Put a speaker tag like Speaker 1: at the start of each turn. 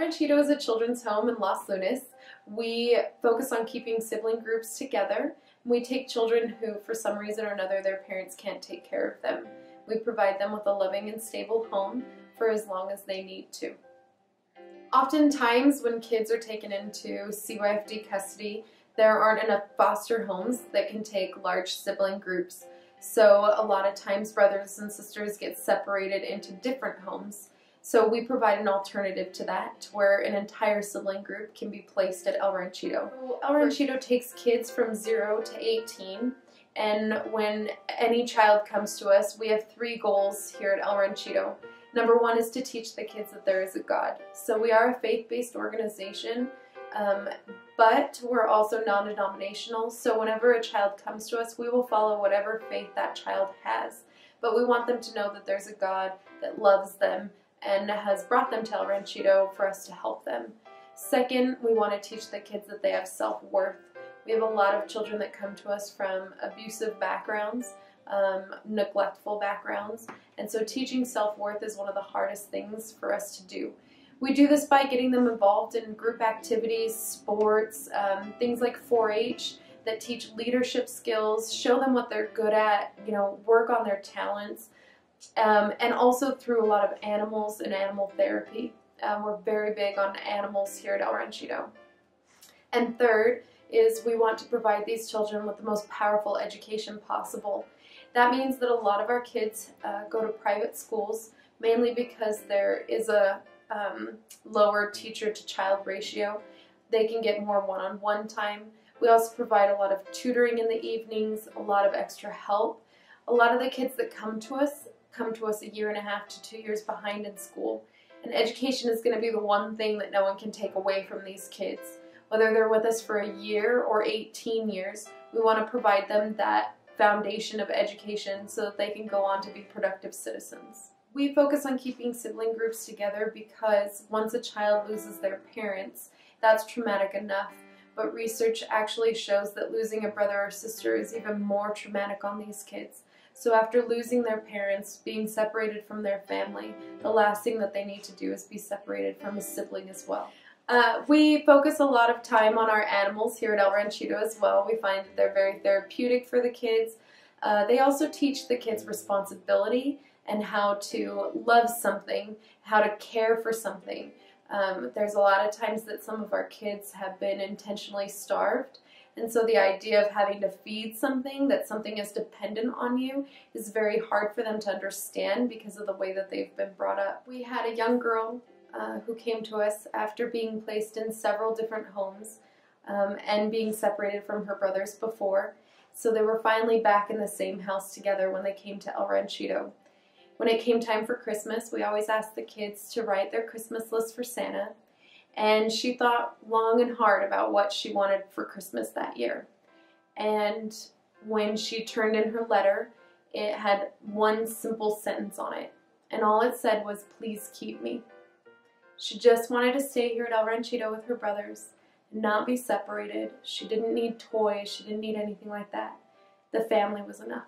Speaker 1: Ranchito is a children's home in Los Lunas. We focus on keeping sibling groups together. We take children who, for some reason or another, their parents can't take care of them. We provide them with a loving and stable home for as long as they need to. Oftentimes, when kids are taken into CYFD custody, there aren't enough foster homes that can take large sibling groups. So a lot of times brothers and sisters get separated into different homes. So we provide an alternative to that, where an entire sibling group can be placed at El Ranchito. El Ranchito takes kids from 0 to 18, and when any child comes to us, we have 3 goals here at El Ranchito. Number 1 is to teach the kids that there is a God. So we are a faith-based organization, but we're also non-denominational, so whenever a child comes to us, we will follow whatever faith that child has. But we want them to know that there's a God that loves them and has brought them to El Ranchito for us to help them. Second, we want to teach the kids that they have self-worth. We have a lot of children that come to us from abusive backgrounds, neglectful backgrounds, and so teaching self-worth is one of the hardest things for us to do. We do this by getting them involved in group activities, sports, things like 4-H that teach leadership skills, show them what they're good at, work on their talents, and also through a lot of animals and animal therapy. We're very big on animals here at El Ranchito. And third is we want to provide these children with the most powerful education possible. That means that a lot of our kids go to private schools, mainly because there is a lower teacher-to-child ratio. They can get more one-on-one time. We also provide a lot of tutoring in the evenings, a lot of extra help. A lot of the kids that come to us a year and a half to 2 years behind in school. And education is going to be the one thing that no one can take away from these kids. Whether they're with us for a year or 18 years, we want to provide them that foundation of education so that they can go on to be productive citizens. We focus on keeping sibling groups together because once a child loses their parents, that's traumatic enough. But research actually shows that losing a brother or sister is even more traumatic on these kids. So after losing their parents, being separated from their family, the last thing that they need to do is be separated from a sibling as well. We focus a lot of time on our animals here at El Ranchito as well. We find that they're very therapeutic for the kids. They also teach the kids responsibility and how to love something, how to care for something. There's a lot of times that some of our kids have been intentionally starved, and so the idea of having to feed something, that something is dependent on you, is very hard for them to understand because of the way that they've been brought up. We had a young girl who came to us after being placed in several different homes and being separated from her brothers before, so they were finally back in the same house together when they came to El Ranchito. When it came time for Christmas, we always asked the kids to write their Christmas list for Santa, and she thought long and hard about what she wanted for Christmas that year. And when she turned in her letter, it had one simple sentence on it, and all it said was, "Please keep me." She just wanted to stay here at El Ranchito with her brothers and not be separated. She didn't need toys, she didn't need anything like that. The family was enough.